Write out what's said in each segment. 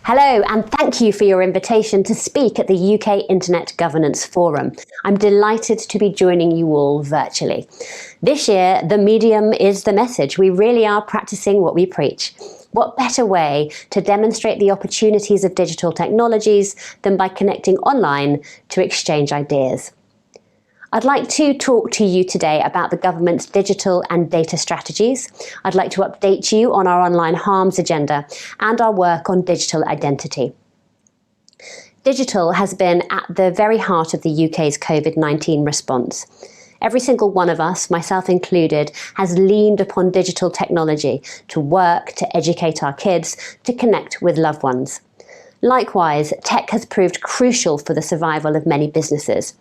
Hello, and thank you for your invitation to speak at the UK Internet Governance Forum. I'm delighted to be joining you all virtually. This year, the medium is the message. We really are practicing what we preach. What better way to demonstrate the opportunities of digital technologies than by connecting online to exchange ideas? I'd like to talk to you today about the government's digital and data strategies. I'd like to update you on our online harms agenda and our work on digital identity. Digital has been at the very heart of the UK's COVID-19 response. Every single one of us, myself included, has leaned upon digital technology to work, to educate our kids, to connect with loved ones. Likewise, tech has proved crucial for the survival of many businesses.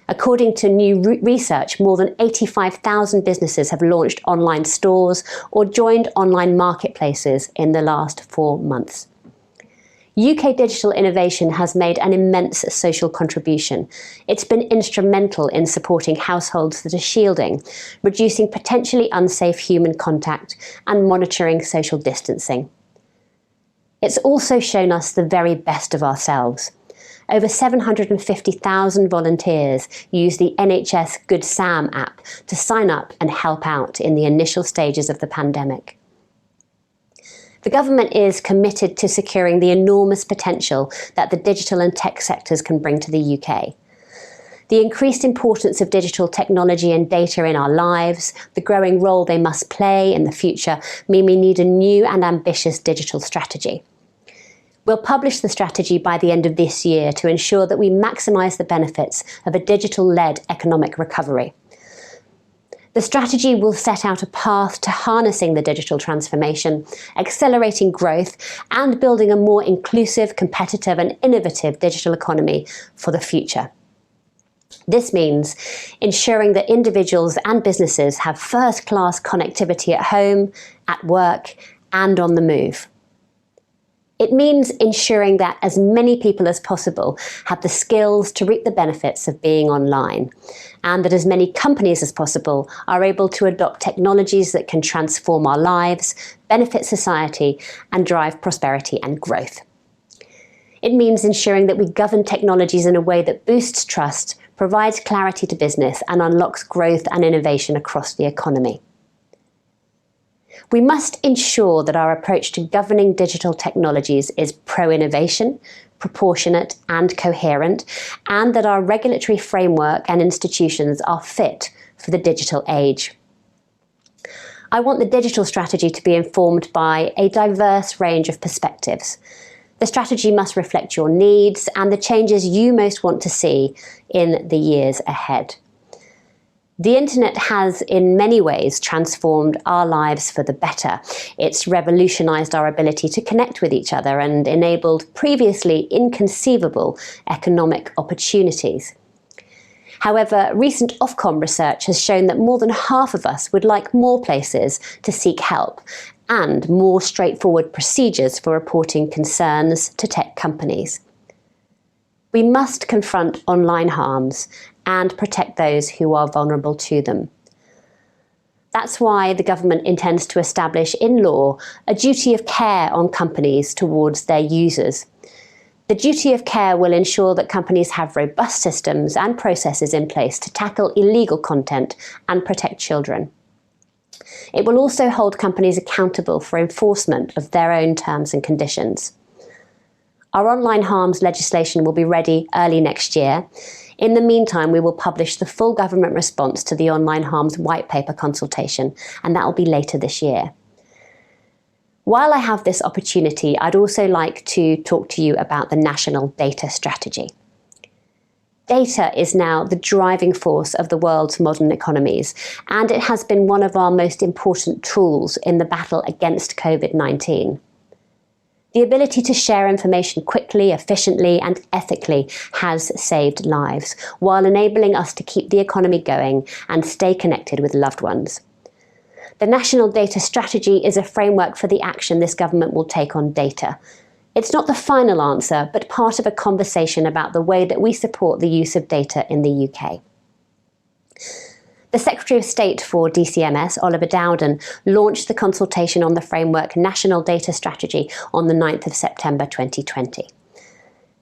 According to new research, more than 85,000 businesses have launched online stores or joined online marketplaces in the last 4 months. UK digital innovation has made an immense social contribution. It's been instrumental in supporting households that are shielding, reducing potentially unsafe human contact, and monitoring social distancing. It's also shown us the very best of ourselves. Over 750,000 volunteers used the NHS Good Sam app to sign up and help out in the initial stages of the pandemic. The government is committed to securing the enormous potential that the digital and tech sectors can bring to the UK. The increased importance of digital technology and data in our lives, the growing role they must play in the future, mean we need a new and ambitious digital strategy. We'll publish the strategy by the end of this year to ensure that we maximise the benefits of a digital-led economic recovery. The strategy will set out a path to harnessing the digital transformation, accelerating growth, and building a more inclusive, competitive and innovative digital economy for the future. This means ensuring that individuals and businesses have first-class connectivity at home, at work, and on the move. It means ensuring that as many people as possible have the skills to reap the benefits of being online, and that as many companies as possible are able to adopt technologies that can transform our lives, benefit society, and drive prosperity and growth. It means ensuring that we govern technologies in a way that boosts trust, provides clarity to business, and unlocks growth and innovation across the economy. We must ensure that our approach to governing digital technologies is pro-innovation, proportionate and coherent, and that our regulatory framework and institutions are fit for the digital age. I want the digital strategy to be informed by a diverse range of perspectives. The strategy must reflect your needs and the changes you most want to see in the years ahead. The internet has in many ways transformed our lives for the better. It's revolutionised our ability to connect with each other and enabled previously inconceivable economic opportunities. However, recent Ofcom research has shown that more than half of us would like more places to seek help and more straightforward procedures for reporting concerns to tech companies. We must confront online harms and protect those who are vulnerable to them. That's why the government intends to establish in law a duty of care on companies towards their users. The duty of care will ensure that companies have robust systems and processes in place to tackle illegal content and protect children. It will also hold companies accountable for enforcement of their own terms and conditions. Our online harms legislation will be ready early next year. In the meantime, we will publish the full government response to the online harms white paper consultation, and that will be later this year. While I have this opportunity, I'd also like to talk to you about the national data strategy. Data is now the driving force of the world's modern economies, and it has been one of our most important tools in the battle against COVID-19. The ability to share information quickly, efficiently and ethically has saved lives, while enabling us to keep the economy going and stay connected with loved ones. The National Data Strategy is a framework for the action this government will take on data. It's not the final answer, but part of a conversation about the way that we support the use of data in the UK. The The Secretary of State for DCMS, Oliver Dowden, launched the consultation on the Framework National Data Strategy on the 9th of September 2020.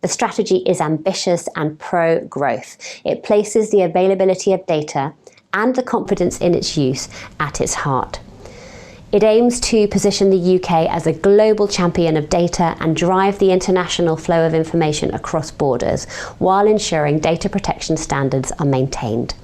The strategy is ambitious and pro-growth. It places the availability of data and the confidence in its use at its heart. It aims to position the UK as a global champion of data and drive the international flow of information across borders, while ensuring data protection standards are maintained.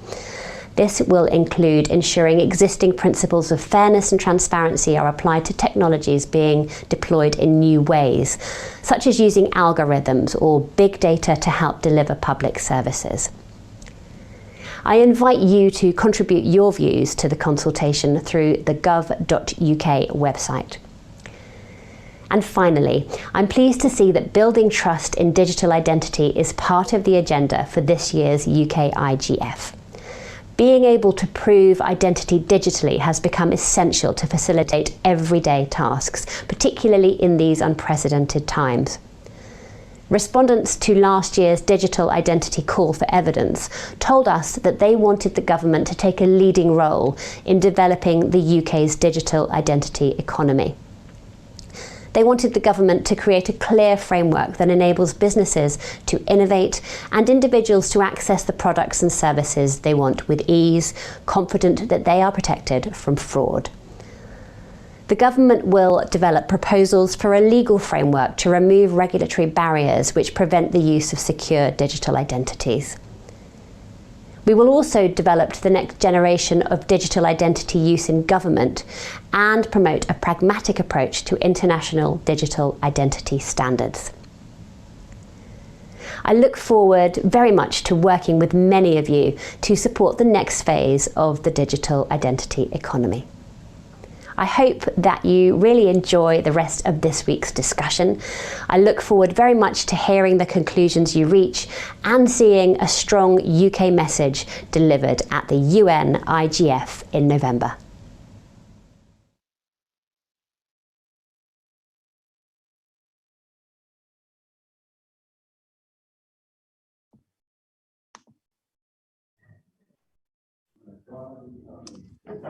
This will include ensuring existing principles of fairness and transparency are applied to technologies being deployed in new ways, such as using algorithms or big data to help deliver public services. I invite you to contribute your views to the consultation through the gov.uk website. And finally, I'm pleased to see that building trust in digital identity is part of the agenda for this year's UK IGF. Being able to prove identity digitally has become essential to facilitate everyday tasks, particularly in these unprecedented times. Respondents to last year's Digital Identity Call for Evidence told us that they wanted the government to take a leading role in developing the UK's digital identity economy. They wanted the government to create a clear framework that enables businesses to innovate and individuals to access the products and services they want with ease, confident that they are protected from fraud. The government will develop proposals for a legal framework to remove regulatory barriers which prevent the use of secure digital identities. We will also develop the next generation of digital identity use in government and promote a pragmatic approach to international digital identity standards. I look forward very much to working with many of you to support the next phase of the digital identity economy. I hope that you really enjoy the rest of this week's discussion. I look forward very much to hearing the conclusions you reach and seeing a strong UK message delivered at the UN IGF in November.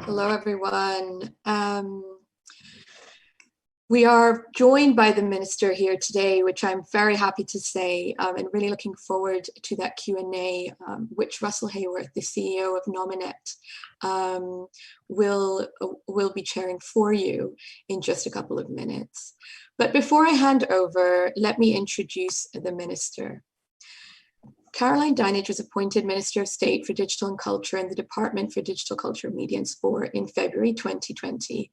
Hello, everyone. We are joined by the Minister here today, which I'm very happy to say, and really looking forward to that Q&A, which Russell Haworth, the CEO of Nominet, will be chairing for you in just a couple of minutes. But before I hand over, let me introduce the Minister. Caroline Dinenage was appointed Minister of State for Digital and Culture in the Department for Digital Culture, Media and Sport in February 2020.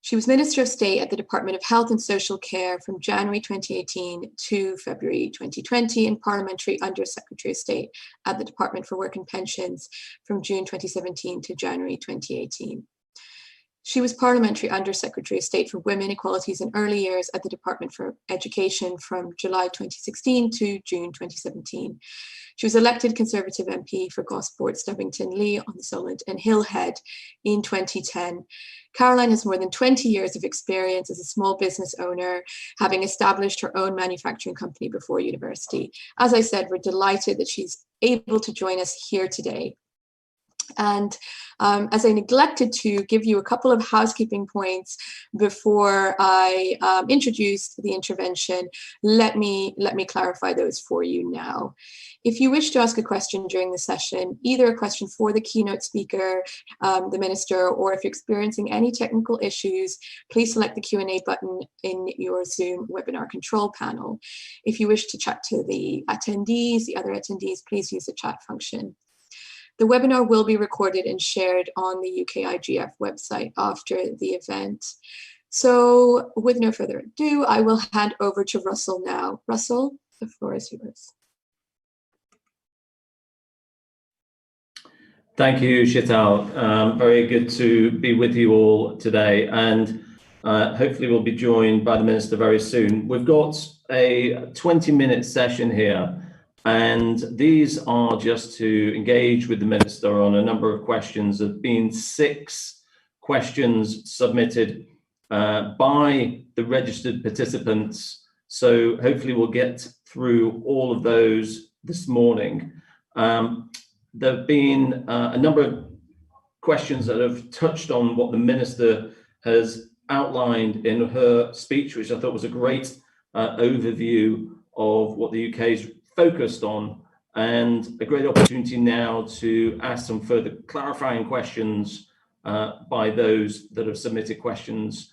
She was Minister of State at the Department of Health and Social Care from January 2018 to February 2020 and Parliamentary Under Secretary of State at the Department for Work and Pensions from June 2017 to January 2018. She was Parliamentary Under Secretary of State for Women, Equalities and Early Years at the Department for Education from July 2016 to June 2017. She was elected Conservative MP for Gosport, Stubbington, Lee on the Solent and Hillhead in 2010. Caroline has more than 20 years of experience as a small business owner, having established her own manufacturing company before university. As I said, we're delighted that she's able to join us here today. And as I neglected to give you a couple of housekeeping points before I introduced the intervention, let me clarify those for you now. If you wish to ask a question during the session, either a question for the keynote speaker, the Minister, or if you're experiencing any technical issues, please select the Q&A button in your Zoom webinar control panel. If you wish to chat to the attendees, the other attendees, please use the chat function. The webinar will be recorded and shared on the UK IGF website after the event. So with no further ado, I will hand over to Russell now. Russell, the floor is yours. Thank you, Sheetal. Very good to be with you all today, and hopefully we'll be joined by the Minister very soon. We've got a 20-minute session here, and these are just to engage with the Minister on a number of questions. There have been 6 questions submitted by the registered participants, so hopefully we'll get through all of those this morning. There have been a number of questions that have touched on what the Minister has outlined in her speech, which I thought was a great overview of what the UK is focused on, and a great opportunity now to ask some further clarifying questions by those that have submitted questions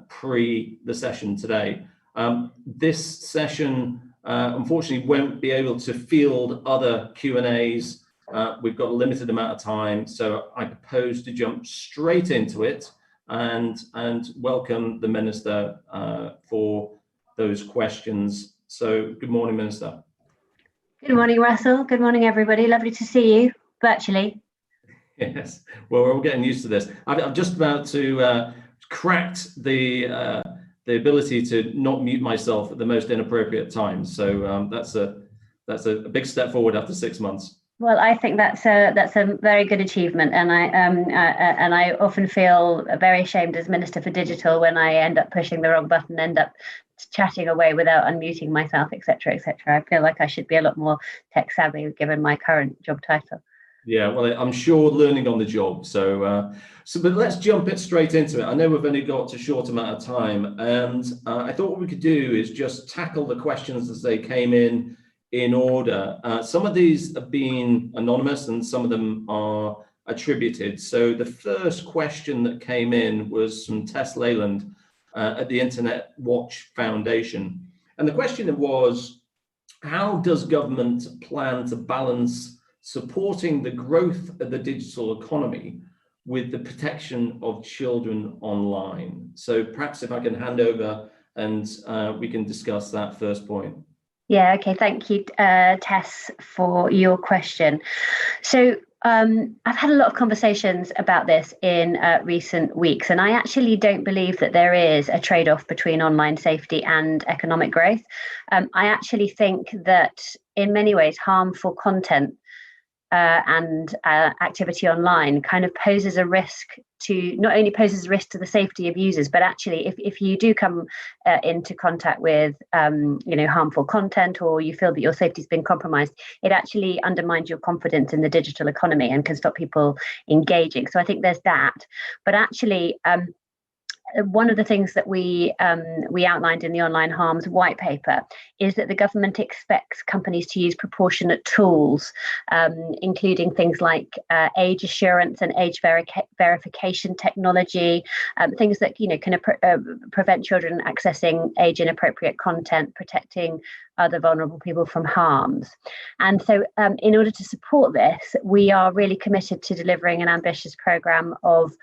pre the session today. This session unfortunately won't be able to field other Q&As. We've got a limited amount of time, so I propose to jump straight into it and welcome the Minister for those questions. So good morning, Minister. Good morning, Russell. Good morning, everybody. Lovely to see you virtually. Yes, well, we're all getting used to this. I'm just about to cracked the ability to not mute myself at the most inappropriate times. So that's a big step forward after 6 months. Well, I think that's a very good achievement, and I often feel very ashamed as Minister for Digital when I end up pushing the wrong button, end up chatting away without unmuting myself, etc., etc. I feel like I should be a lot more tech savvy given my current job title. Yeah, well, I'm sure learning on the job. So but let's jump it straight into it. I know we've only got a short amount of time, and I thought what we could do is just tackle the questions as they came in order. Some of these have been anonymous and some of them are attributed. So the first question that came in was from Tess Leyland at the Internet Watch Foundation. And the question was, how does government plan to balance supporting the growth of the digital economy with the protection of children online? So perhaps if I can hand over and we can discuss that first point. Yeah, okay, thank you, Tess, for your question. So I've had a lot of conversations about this in recent weeks, and I actually don't believe that there is a trade-off between online safety and economic growth. I actually think that in many ways harmful content and activity online kind of poses a risk to, not only poses a risk to the safety of users, but actually if you do come into contact with harmful content, or you feel that your safety's been compromised, it actually undermines your confidence in the digital economy and can stop people engaging. So I think there's that. But actually, one of the things that we outlined in the Online Harms White Paper is that the government expects companies to use proportionate tools, including things like age assurance and age verification technology, things that can prevent children accessing age inappropriate content, protecting other vulnerable people from harms. And so in order to support this, we are really committed to delivering an ambitious programme of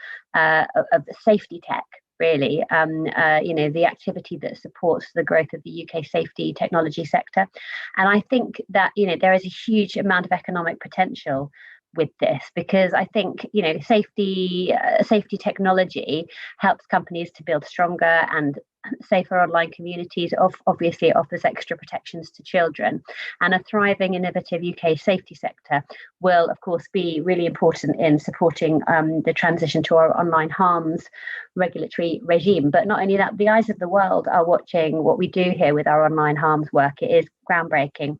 safety tech, really, the activity that supports the growth of the UK safety technology sector. And I think that, there is a huge amount of economic potential with this, because I think, safety technology helps companies to build stronger and safer online communities. Obviously, it offers extra protections to children, and a thriving, innovative UK safety sector will, of course, be really important in supporting the transition to our online harms regulatory regime. But not only that, the eyes of the world are watching what we do here with our online harms work. It is groundbreaking.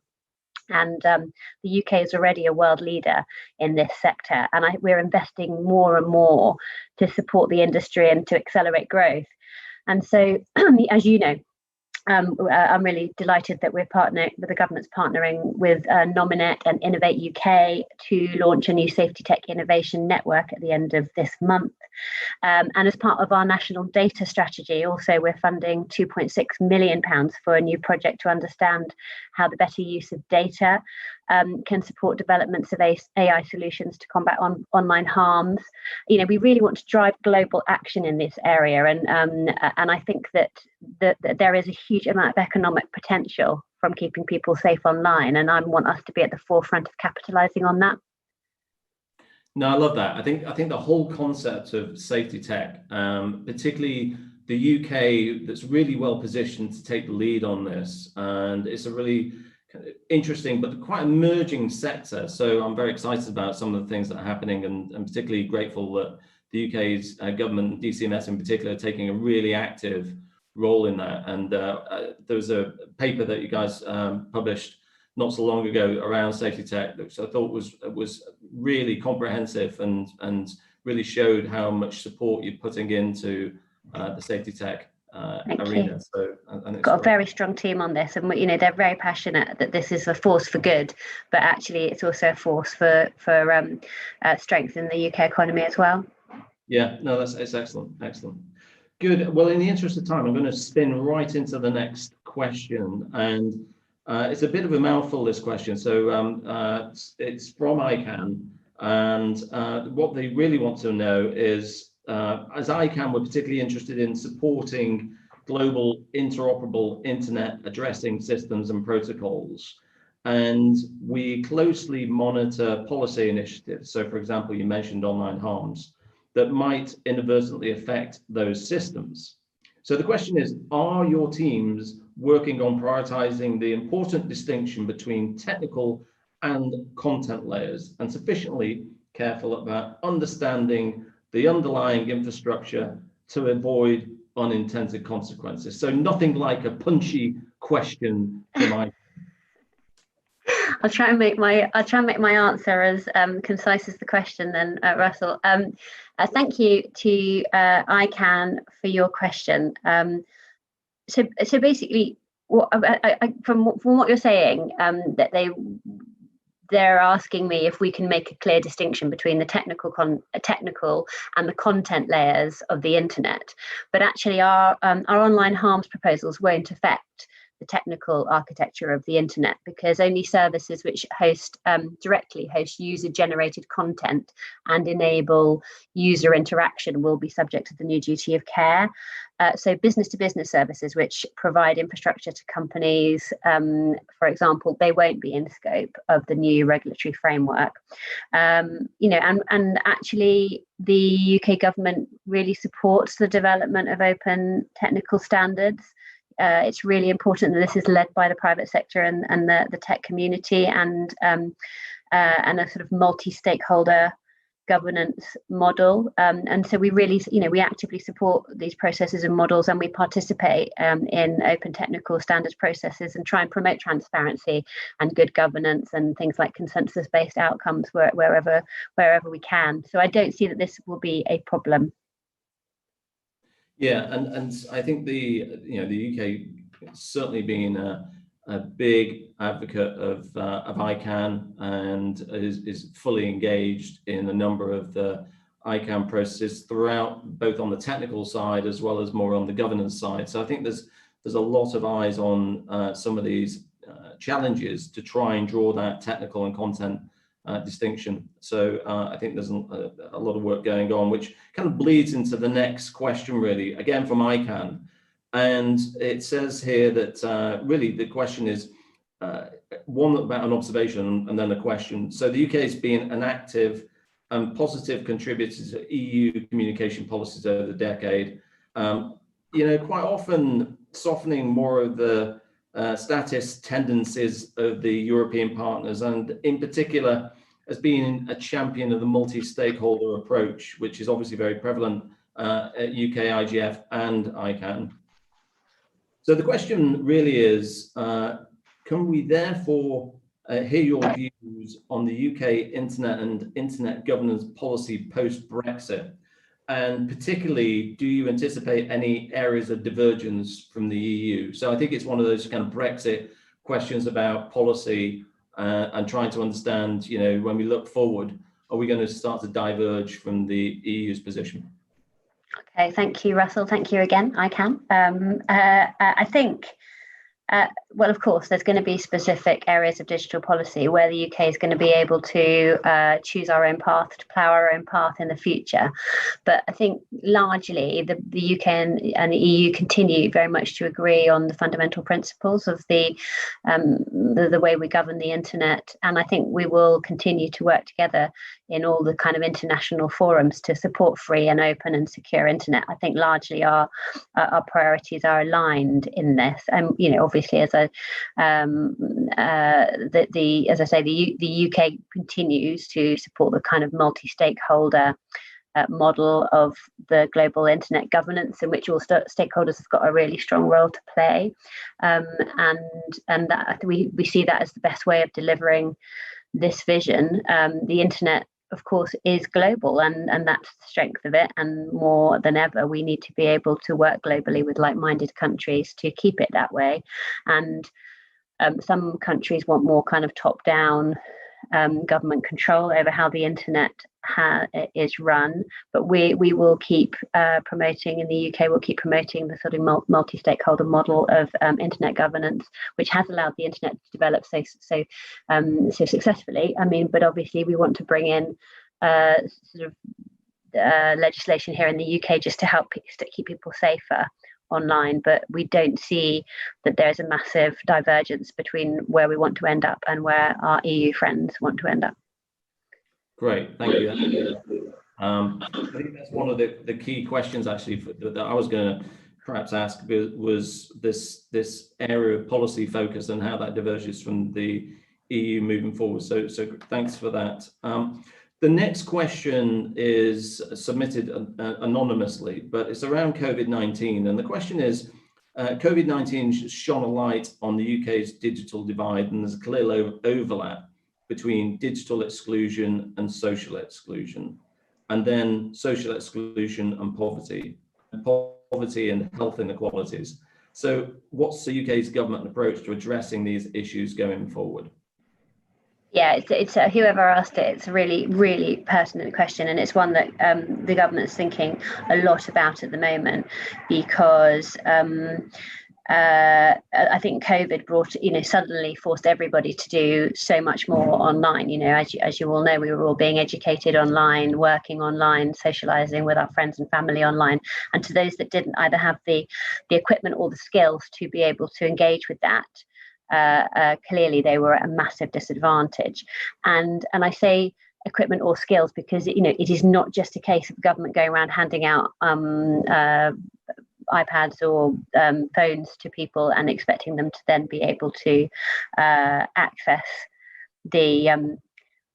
And the UK is already a world leader in this sector, and we're investing more and more to support the industry and to accelerate growth. And so, as you know, I'm really delighted that the government's partnering with Nominet and Innovate UK to launch a new safety tech innovation network at the end of this month. And as part of our national data strategy, also we're funding £2.6 million for a new project to understand how the better use of data can support developments of AI solutions to combat online harms. We really want to drive global action in this area, and I think that there is a huge amount of economic potential from keeping people safe online, and I want us to be at the forefront of capitalising on that. No, I love that. I think the whole concept of safety tech, particularly the UK, that's really well positioned to take the lead on this, and it's a really interesting but quite emerging sector. So I'm very excited about some of the things that are happening, and particularly grateful that the UK's government, DCMS in particular, are taking a really active role in that. And there was a paper that you guys published not so long ago around safety tech, which I thought was really comprehensive and really showed how much support you're putting into the safety tech arena. So, and it's got a very strong team on this, and they're very passionate that this is a force for good, but actually it's also a force for strength in the UK economy as well. Yeah, no, it's excellent. Good. Well, in the interest of time, I'm going to spin right into the next question, and it's a bit of a mouthful, this question. So it's from ICANN, and what they really want to know is, as ICANN, we're particularly interested in supporting global interoperable internet addressing systems and protocols. And we closely monitor policy initiatives. So, for example, you mentioned online harms that might inadvertently affect those systems. So the question is, are your teams working on prioritizing the important distinction between technical and content layers, and sufficiently careful about understanding the underlying infrastructure to avoid unintended consequences? So nothing like a punchy question from my. I'll try and make my answer as concise as the question then, Russell. Thank you to ICANN for your question. So basically, from what you're saying, that they're asking me if we can make a clear distinction between the technical and the content layers of the internet. But actually, our online harms proposals won't affect the technical architecture of the internet, because only services which directly host user-generated content and enable user interaction will be subject to the new duty of care. So business-to-business services which provide infrastructure to companies, for example, they won't be in scope of the new regulatory framework. And actually the UK government really supports the development of open technical standards. It's really important that this is led by the private sector and the tech community, and a sort of multi-stakeholder governance model. And so we really, we actively support these processes and models, and we participate in open technical standards processes and try and promote transparency and good governance and things like consensus-based outcomes wherever we can. So I don't see that this will be a problem. Yeah, and I think the UK certainly being a big advocate of ICANN and is fully engaged in a number of the ICANN processes throughout, both on the technical side as well as more on the governance side. So I think there's a lot of eyes on some of these challenges to try and draw that technical and content distinction. So I think there's a lot of work going on, which kind of bleeds into the next question, really, again from ICANN. And it says here that really the question is one about an observation and then a question. So the UK has been an active and positive contributor to EU communication policies over the decade, quite often softening more of the statist tendencies of the European partners, and in particular as being a champion of the multi-stakeholder approach, which is obviously very prevalent at UK IGF and ICANN. So the question really is, can we therefore hear your views on the UK internet and internet governance policy post-Brexit? And particularly, do you anticipate any areas of divergence from the EU? So I think it's one of those kind of Brexit questions about policy and trying to understand, when we look forward, are we going to start to diverge from the EU's position? Okay, thank you, Russell. Thank you again. I can. I think, well, of course, there's going to be specific areas of digital policy where the UK is going to be able to choose our own path, to plough our own path in the future. But I think largely the UK and the EU continue very much to agree on the fundamental principles of the way we govern the internet. And I think we will continue to work together in all the kind of international forums to support free and open and secure internet. I think largely our priorities are aligned in this. And obviously, as I say, the UK continues to support the kind of multi-stakeholder model of the global internet governance, in which all stakeholders have got a really strong role to play, and that we see that as the best way of delivering this vision. The internet of course, is global, and that's the strength of it. And more than ever, we need to be able to work globally with like-minded countries to keep it that way. And some countries want more kind of top-down government control over how the internet is run, but we will keep promoting, in the UK, we'll keep promoting the sort of multi-stakeholder model of internet governance, which has allowed the internet to develop so successfully. I mean, but obviously we want to bring in sort of legislation here in the UK just to help keep people safer online, but we don't see that there's a massive divergence between where we want to end up and where our EU friends want to end up. Great, thank you. I think that's one of the key questions actually that I was going to perhaps ask, was this area of policy focus and how that diverges from the EU moving forward. So thanks for that. The next question is submitted anonymously, but it's around COVID-19. And the question is, COVID-19 shone a light on the UK's digital divide, and there's a clear overlap between digital exclusion and social exclusion, and then social exclusion and poverty and health inequalities. So what's the UK's government approach to addressing these issues going forward? Yeah, it's whoever asked it, it's a really, really pertinent question, and it's one that the government's thinking a lot about at the moment, because I think COVID brought, suddenly forced everybody to do so much more online. As you all know, we were all being educated online, working online, socializing with our friends and family online. And to those that didn't either have the equipment or the skills to be able to engage with that, clearly they were at a massive disadvantage. And I say equipment or skills because it is not just a case of government going around handing out iPads or phones to people and expecting them to then be able to access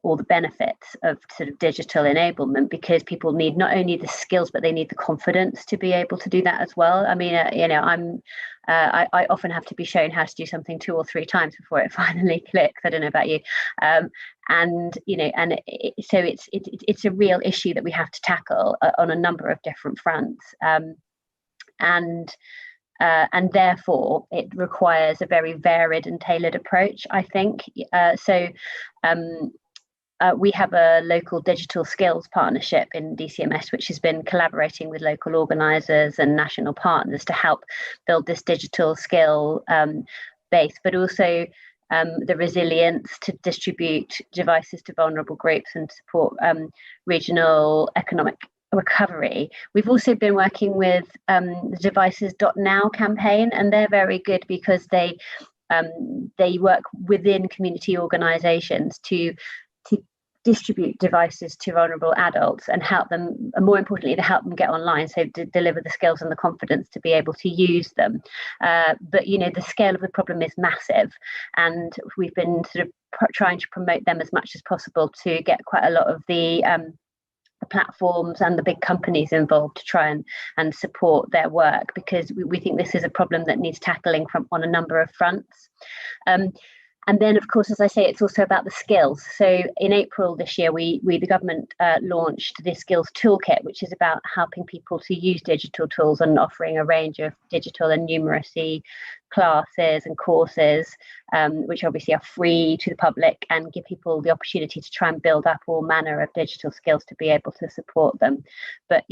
all the benefits of sort of digital enablement, because people need not only the skills, but they need the confidence to be able to do that as well. I mean, I often have to be shown how to do something 2 or 3 times before it finally clicks. I don't know about you. So it's a real issue that we have to tackle on a number of different fronts. And therefore it requires a very varied and tailored approach, I think. We have a local digital skills partnership in DCMS, which has been collaborating with local organisers and national partners to help build this digital skill base, but also the resilience to distribute devices to vulnerable groups and support regional economic recovery. We've also been working with the Devices.now campaign, and they're very good because they work within community organisations to distribute devices to vulnerable adults and help them, and more importantly, to help them get online, so to deliver the skills and the confidence to be able to use them. But the scale of the problem is massive, and we've been sort of trying to promote them as much as possible to get quite a lot of the platforms and the big companies involved to try and support their work, because we think this is a problem that needs tackling on a number of fronts. And then, of course, as I say, it's also about the skills. So in April this year, the government launched the Skills Toolkit, which is about helping people to use digital tools and offering a range of digital and numeracy classes and courses, which obviously are free to the public and give people the opportunity to try and build up all manner of digital skills to be able to support them. But,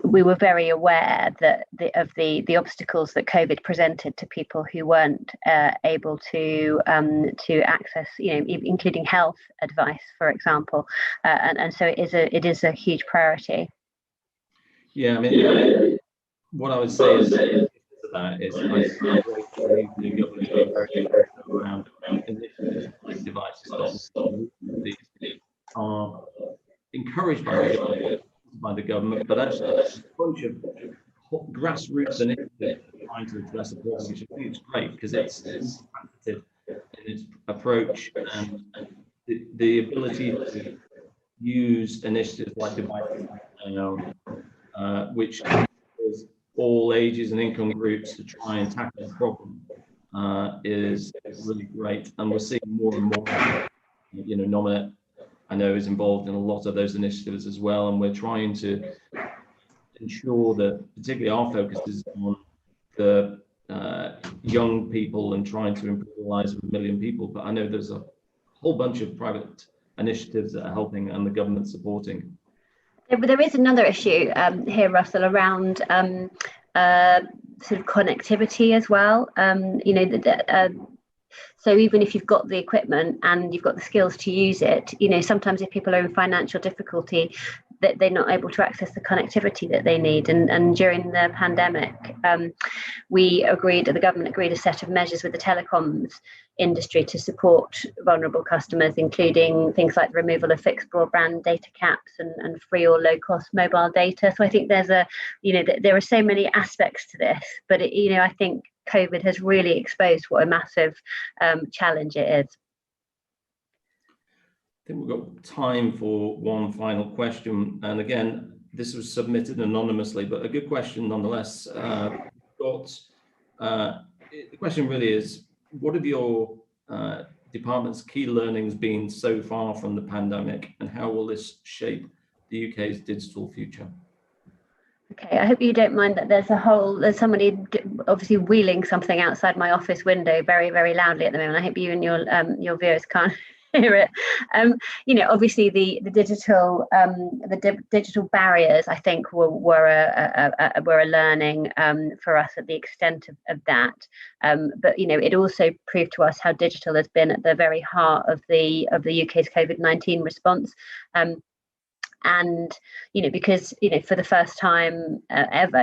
we were very aware that of the obstacles that COVID presented to people who weren't able to access, including health advice, for example, and so it is a huge priority. Yeah, I mean, what I would say is that is I believe the government is very around initiatives like devices these are encouraged by the government, but actually a bunch of grassroots initiatives trying to address the problem, which I think is great because it's effective in its approach, and the ability to use initiatives like devices which covers all ages and income groups to try and tackle the problem is really great. And we're seeing more and more, Nominet, I know, is involved in a lot of those initiatives as well. And we're trying to ensure that particularly our focus is on the young people and trying to improve the lives of 1 million people. But I know there's a whole bunch of private initiatives that are helping and the government supporting. There is another issue here, Russell, around sort of connectivity as well. So even if you've got the equipment and you've got the skills to use it, sometimes if people are in financial difficulty, that they're not able to access the connectivity that they need. And during the pandemic, the government agreed a set of measures with the telecoms industry to support vulnerable customers, including things like the removal of fixed broadband data caps and free or low cost mobile data. So I think there are so many aspects to this, but I think COVID has really exposed what a massive challenge it is. I think we've got time for one final question. And again, this was submitted anonymously, but a good question nonetheless. The question really is, what have your department's key learnings been so far from the pandemic, and how will this shape the UK's digital future? Okay, I hope you don't mind that there's somebody obviously wheeling something outside my office window very, very loudly at the moment. I hope you and your viewers can't hear it. Obviously the digital barriers, I think, were a learning for us at the extent of that. But it also proved to us how digital has been at the very heart of the UK's COVID-19 response. And because for the first time ever,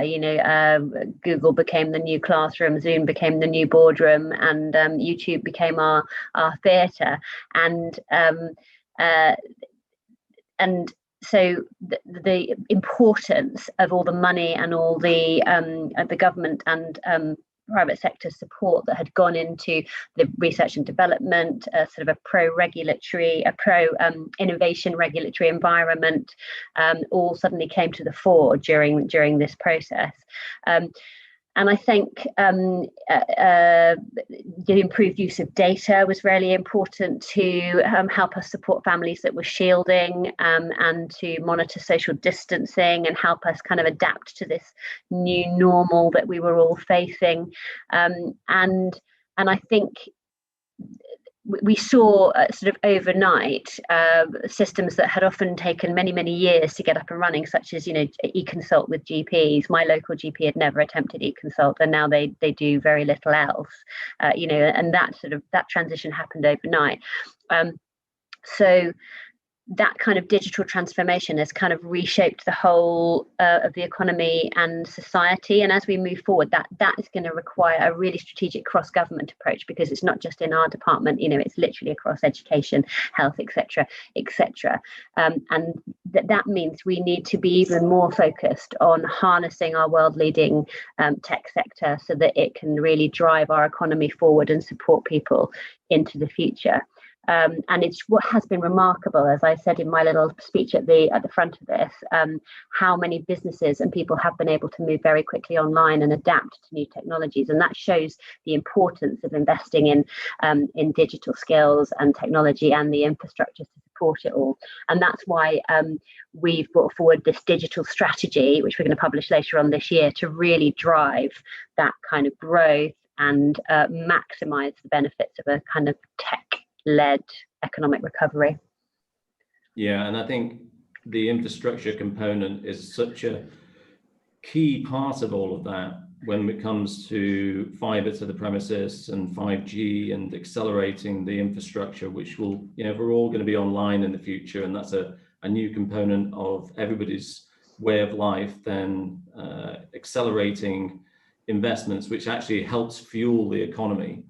Google became the new classroom, Zoom became the new boardroom, and YouTube became our theatre. And so the importance of all the money and all the government and private sector support that had gone into the research and development, sort of a pro-regulatory, innovation regulatory environment, all suddenly came to the fore during this process. And I think the improved use of data was really important to help us support families that were shielding and to monitor social distancing and help us kind of adapt to this new normal that we were all facing. And I think we saw sort of overnight systems that had often taken many, many years to get up and running, such as, e-consult with GPs. My local GP had never attempted e-consult, and now they do very little else, and that transition happened overnight. So that kind of digital transformation has kind of reshaped the whole of the economy and society. And as we move forward, that is going to require a really strategic cross-government approach, because it's not just in our department, it's literally across education, health, etc. And that means we need to be even more focused on harnessing our world-leading tech sector so that it can really drive our economy forward and support people into the future. And it's what has been remarkable, as I said in my little speech at the front of this, how many businesses and people have been able to move very quickly online and adapt to new technologies. And that shows the importance of investing in digital skills and technology and the infrastructure to support it all. And that's why we've brought forward this digital strategy, which we're going to publish later on this year, to really drive that kind of growth and maximize the benefits of a kind of tech-led economic recovery. Yeah, and I think the infrastructure component is such a key part of all of that when it comes to fiber to the premises and 5G and accelerating the infrastructure, which will, we're all going to be online in the future, and that's a new component of everybody's way of life, then accelerating investments, which actually helps fuel the economy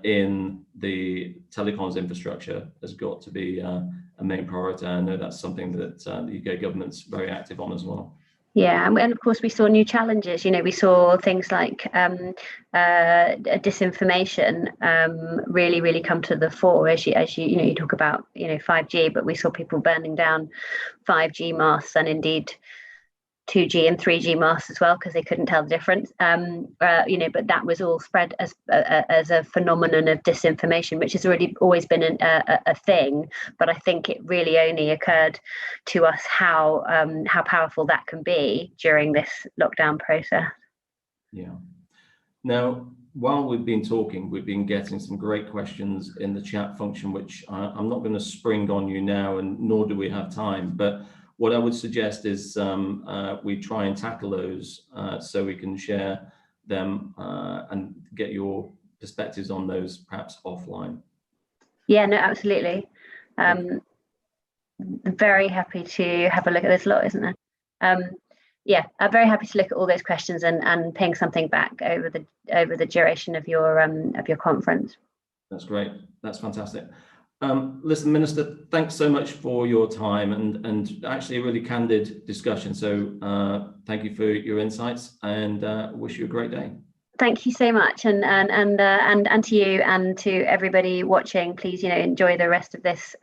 in the telecoms infrastructure, has got to be a main priority. I know that's something that the UK government's very active on as well. Yeah, and of course we saw new challenges. We saw things like disinformation really come to the fore as you talk about 5G, but we saw people burning down 5G masts and indeed 2G and 3G masts as well, because they couldn't tell the difference. But that was all spread as a phenomenon of disinformation, which has always been a thing. But I think it really only occurred to us how powerful that can be during this lockdown process. Yeah. Now, while we've been talking, we've been getting some great questions in the chat function, which I'm not going to spring on you now, and nor do we have time. But what I would suggest is we try and tackle those so we can share them and get your perspectives on those perhaps offline. Yeah, no, absolutely. Very happy to have a look at this lot, isn't there? I'm very happy to look at all those questions and ping something back over the duration of your conference. That's great. That's fantastic. Listen, Minister, thanks so much for your time and actually a really candid discussion. So thank you for your insights, and wish you a great day. Thank you so much, and to you and to everybody watching. Please, enjoy the rest of this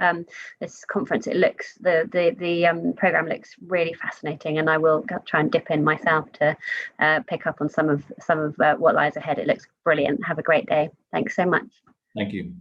this conference. It looks the program looks really fascinating, and I will try and dip in myself to pick up on some of what lies ahead. It looks brilliant. Have a great day. Thanks so much. Thank you.